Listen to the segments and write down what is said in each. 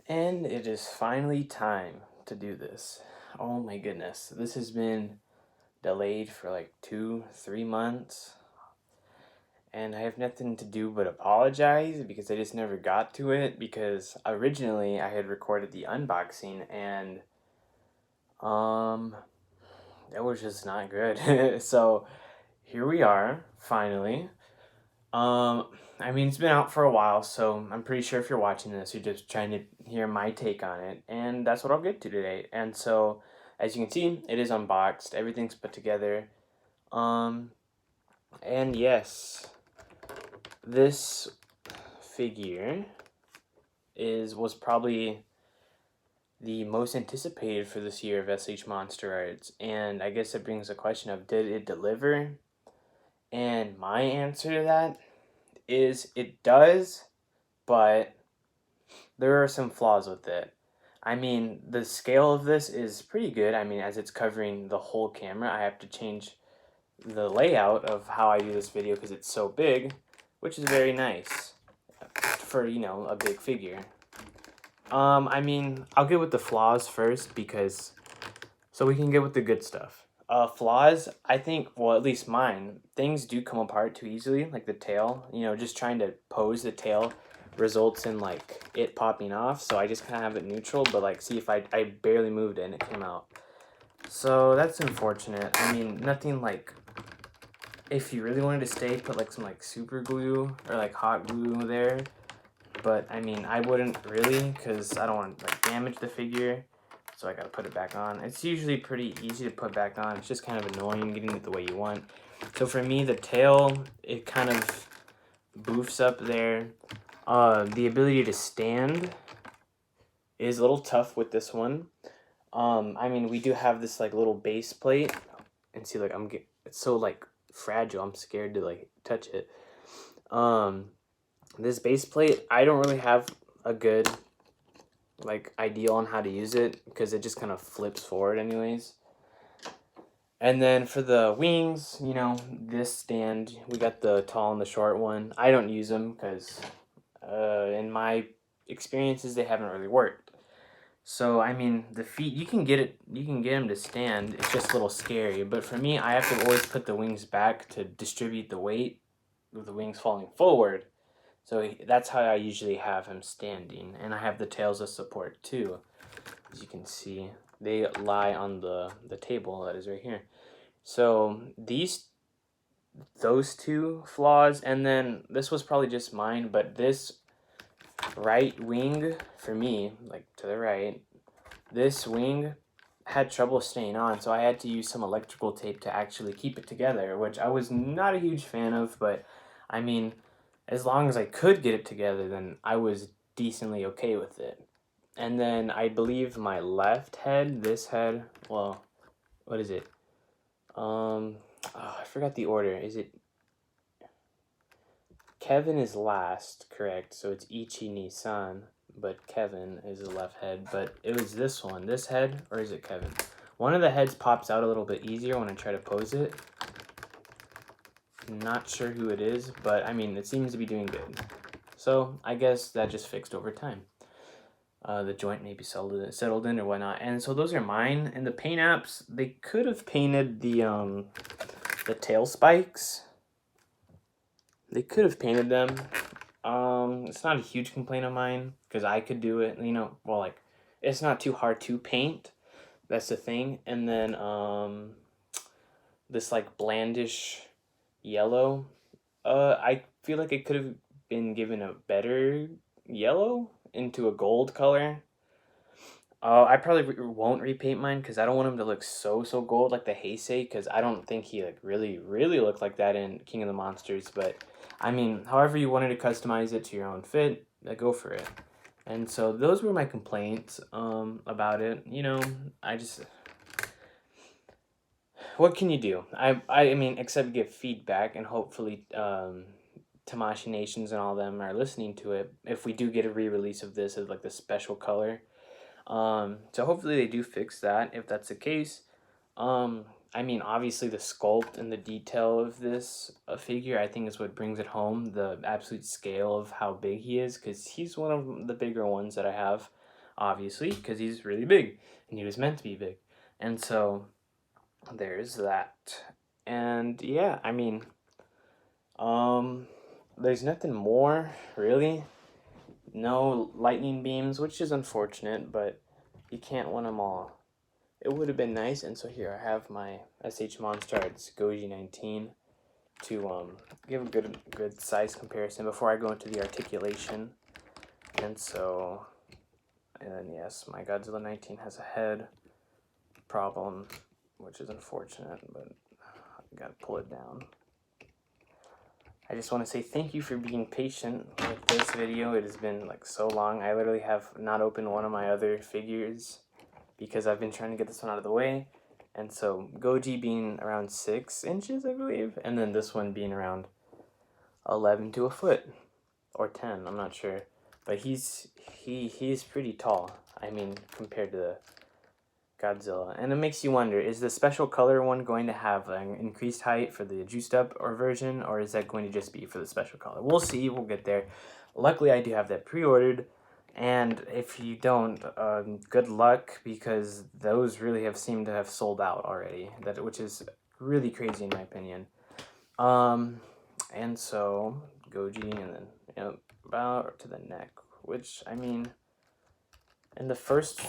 And it is finally time to do this. Oh my goodness. This has been delayed for like 2, 3 months. And I have nothing to do but apologize because I just never got to it because originally I had recorded the unboxing and um that was just not good. So here we are, finally. I mean, it's been out for a while, so I'm pretty sure if you're watching this, you're just trying to hear my take on it, and that's what I'll get to today. And so, as you can see, it is unboxed, everything's put together. Um, and yes, this figure was probably the most anticipated for this year of SH Monsterarts, and I guess it brings the question of did it deliver? And my answer to that is it does, but there are some flaws with it. I mean, the scale of this is pretty good. I mean, as it's covering the whole camera, I have to change the layout of how I do this video because it's so big, which is very nice for, a big figure. I mean, I'll get with the flaws first because so we can get with the good stuff. Flaws, I think, well, at least mine, things do come apart too easily, like the tail. Just trying to pose the tail results in like it popping off. So I just kind of have it neutral, but like, see if I barely moved it and it came out. So that's unfortunate. I mean, nothing like, if you really wanted to stay, put like some like super glue or like hot glue there. But I mean, I wouldn't really because I don't want to like damage the figure. So I gotta put it back on. It's usually pretty easy to put back on. It's just kind of annoying getting it the way you want. So for me, the tail, it kind of boofs up there. The ability to stand is a little tough with this one. I mean, we do have this like little base plate, and see, like it's so like fragile. I'm scared to like touch it. This base plate, I don't really have a good like idea on how to use it because it just kind of flips forward anyways. And then for the wings, this stand, we got the tall and the short one. I don't use them because in my experiences they haven't really worked. So I mean, the feet, you can get them to stand. It's just a little scary, but for me, I have to always put the wings back to distribute the weight with the wings falling forward. So that's how I usually have him standing, and I have the tails of support too. As you can see, they lie on the table that is right here. So those two flaws, and then this was probably just mine, but this right wing for me, like to the right, this wing had trouble staying on, so I had to use some electrical tape to actually keep it together, which I was not a huge fan of, but I mean, as long as I could get it together, then I was decently okay with it. And then I believe my left head, this head, well, what is it? I forgot the order. Is it Kevin is last, correct? So it's Ichi Ni-san, but Kevin is the left head. But it was this one, this head, or is it Kevin? One of the heads pops out a little bit easier when I try to pose it. Not sure who it is, but I mean, it seems to be doing good. So I guess that just fixed over time. The joint may be settled in or whatnot. And so those are mine. And the paint apps, they could have painted the tail spikes. They could have painted them. It's not a huge complaint of mine because I could do it. Well, like it's not too hard to paint. That's the thing. And then this like blandish yellow. I feel like it could have been given a better yellow into a gold color. I probably won't repaint mine because I don't want him to look so gold like the Heisei, because I don't think he like really looked like that in King of the Monsters. But I mean, however you wanted to customize it to your own fit, go for it. And so those were my complaints about it. I just, what can you do? I mean, except give feedback, and hopefully Tamashi Nations and all them are listening to it if we do get a re-release of this as like the special color. So hopefully they do fix that if that's the case. I mean, obviously the sculpt and the detail of this figure, I think, is what brings it home. The absolute scale of how big he is, because he's one of the bigger ones that I have. obviously, because he's really big, and he was meant to be big. And so, there's that. And yeah, I mean, there's nothing more, really. No lightning beams, which is unfortunate, but you can't win them all. It would have been nice, and so here I have my SH Monsterarts Goji 19 to give a good size comparison before I go into the articulation. And so, and then yes, my Godzilla 19 has a head problem, which is unfortunate, but I gotta pull it down. I just want to say thank you for being patient with this video. It has been like so long. I literally have not opened one of my other figures because I've been trying to get this one out of the way. And so Goji being around 6 inches, I believe, and then this one being around 11 to a foot or 10, I'm not sure. But he's pretty tall. I mean, compared to the Godzilla. And it makes you wonder, is the special color one going to have an increased height for the juiced up or version, or is that going to just be for the special color? We'll see, we'll get there. Luckily, I do have that pre-ordered, and if you don't, good luck, because those really have seemed to have sold out already, which is really crazy in my opinion. And so, Goji, and then, you know, about to the neck, which, I mean, in the first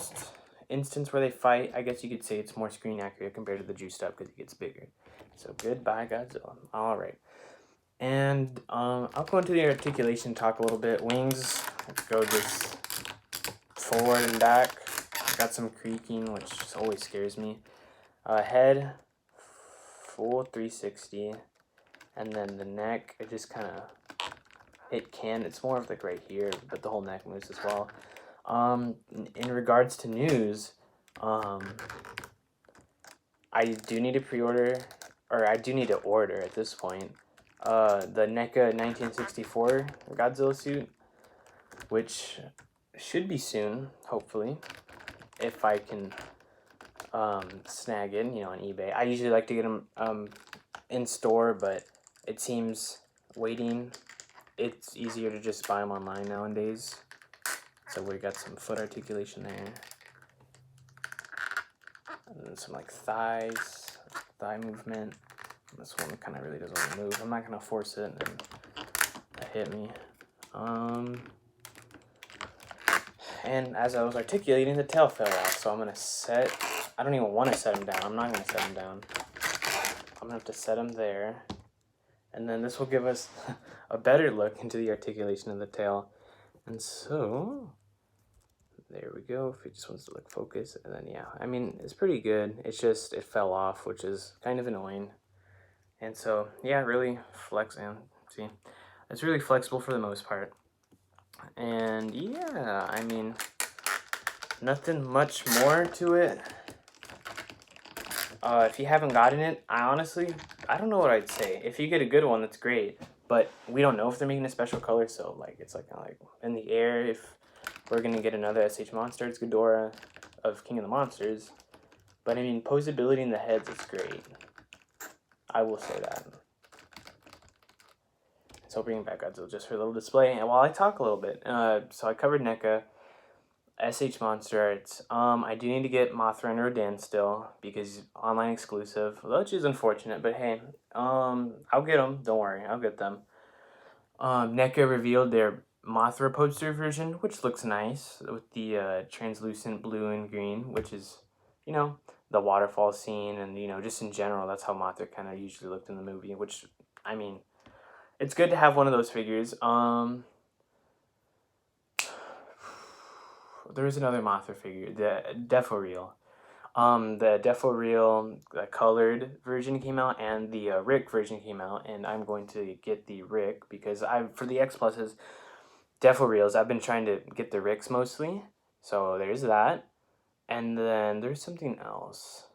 instance where they fight, I guess you could say it's more screen accurate compared to the juiced up because it gets bigger. So goodbye Godzilla. Alright. And I'll go into the articulation, talk a little bit. Wings, let's go just forward and back. Got some creaking, which always scares me. Head, full 360. And then the neck, it just kind of, it's more of like right here, but the whole neck moves as well. In regards to news, I do need to pre-order, or I do need to order at this point, the NECA 1964 Godzilla suit, which should be soon, hopefully, if I can snag it, you know, on eBay. I usually like to get them in store, but it seems waiting, it's easier to just buy them online nowadays. So we got some foot articulation there. And then some like thigh movement. This one kind of really doesn't want to move. I'm not going to force it, and it hit me. And as I was articulating, the tail fell off. So I'm going to I don't even want to set him down. I'm not going to set him down. I'm going to have to set him there. And then this will give us a better look into the articulation of the tail. And so, there we go, if it just wants to look focus, and then yeah, I mean, it's pretty good, it's just, it fell off, which is kind of annoying. And so, yeah, really it's really flexible for the most part. And yeah, I mean, nothing much more to it. If you haven't gotten it, I don't know what I'd say. If you get a good one, that's great. But we don't know if they're making a special color, so like it's like kind of like in the air if we're gonna get another SH Monsterarts Ghidorah of King of the Monsters. But I mean, posability in the heads is great. I will say that. So bringing back Godzilla just for a little display, and while I talk a little bit, so I covered NECA, SH Monsterarts. I do need to get Mothra and Rodan still because online exclusive, which is unfortunate. But hey, I'll get them. Don't worry, I'll get them. NECA revealed their Mothra poster version, which looks nice with the translucent blue and green, which is, you know, the waterfall scene, and you know, just in general, that's how Mothra kind of usually looked in the movie. Which, I mean, it's good to have one of those figures. There is another Mothra figure, the Defo Reel. The Defo Reel colored version came out, and the Rick version came out, and I'm going to get the Rick because for the X Pluses, Defo Reels, I've been trying to get the Ricks mostly, so there's that. And then there's something else.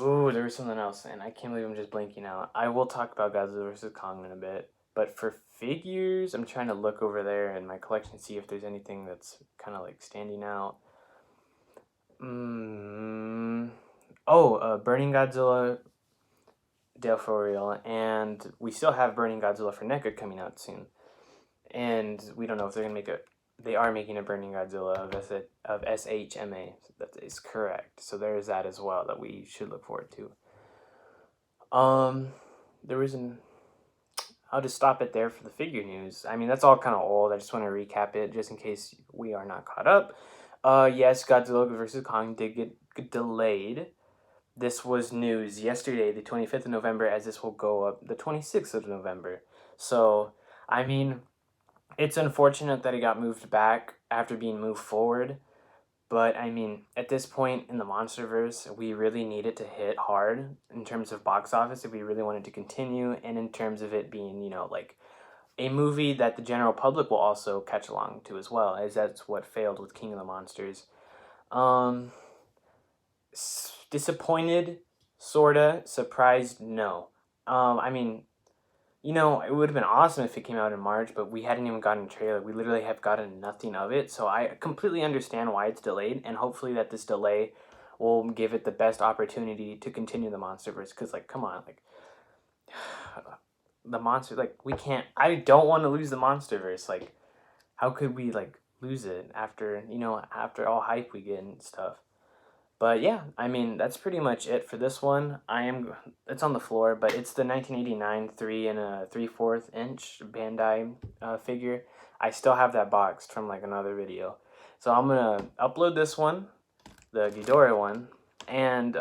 Ooh, there was something else, and I can't believe I'm just blanking out. I will talk about Godzilla vs. Kong in a bit, but for figures, I'm trying to look over there in my collection, see if there's anything that's kind of like standing out. Burning Godzilla, Defo Reel, and we still have Burning Godzilla for NECA coming out soon. and we don't know if they're gonna make a. They are making a Burning Godzilla of SHMA. That is correct. So there is that as well that we should look forward to. There was an. I'll just stop it there for the figure news. I mean, that's all kind of old. I just want to recap it just in case we are not caught up. Yes, Godzilla vs. Kong did get delayed. This was news yesterday, the 25th of November, as this will go up the 26th of November. So, I mean, it's unfortunate that it got moved back after being moved forward. But, I mean, at this point in the Monsterverse, we really need it to hit hard in terms of box office if we really wanted to continue, and in terms of it being, you know, like a movie that the general public will also catch along to as well, as that's what failed with King of the Monsters. Um, Disappointed, sorta. Surprised, no. I mean, you know, it would have been awesome if it came out in March, but we hadn't even gotten a trailer. We literally have gotten nothing of it, so I completely understand why it's delayed, and hopefully that this delay will give it the best opportunity to continue the Monsterverse, because, like, come on, like, the monster, like, we can't, I don't want to lose the Monsterverse, like, how could we, like, lose it after, you know, after all hype we get and stuff. But yeah, I mean, that's pretty much it for this one. It's on the floor, but it's the 1989 3 and a 3/4 inch Bandai figure. I still have that boxed from like another video. So I'm gonna upload this one, the Ghidorah one, and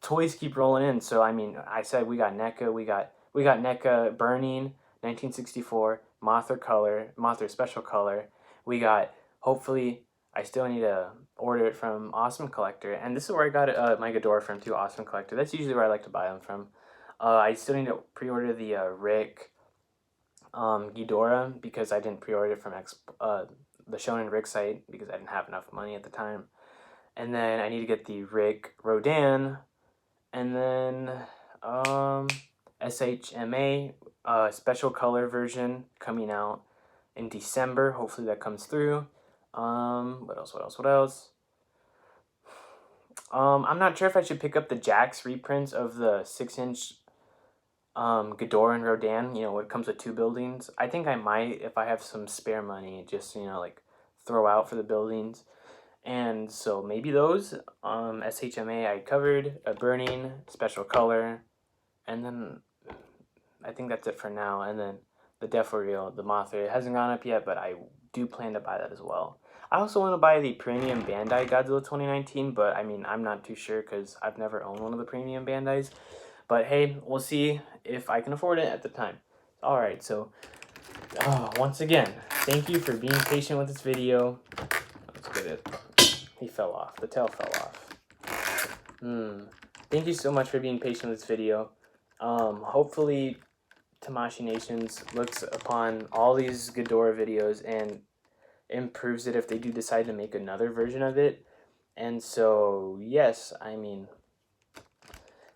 toys keep rolling in. So I mean, I said we got NECA, we got NECA Burning 1964 Mothra Special Color. We got, hopefully, I still need to order it from Awesome Collector, and this is where I got my Ghidorah from too. Awesome Collector. That's usually where I like to buy them from. I still need to pre-order the Rick Ghidorah because I didn't pre-order it from the Shonen Rick site because I didn't have enough money at the time. And then I need to get the Rick Rodan, and then SHMA special color version coming out in December. Hopefully that comes through. What else? I'm not sure if I should pick up the Jax reprints of the 6-inch Ghidorah and Rodan. You know, it comes with 2 buildings. I think I might if I have some spare money, just, you know, like throw out for the buildings. And so maybe those. SHMA I covered, a Burning, special color, and then I think that's it for now. And then the Death-O-Real, the Mothra, it hasn't gone up yet, but I do plan to buy that as well. I also want to buy the premium Bandai Godzilla 2019, but I mean, I'm not too sure because I've never owned one of the premium Bandais. But hey, we'll see if I can afford it at the time. Alright, so once again, thank you for being patient with this video. Let's get it. He fell off. The tail fell off. Thank you so much for being patient with this video. Hopefully Tamashii Nations looks upon all these Ghidorah videos and improves it if they do decide to make another version of it. And so, yes, I mean,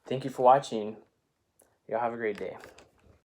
thank you for watching. Y'all have a great day.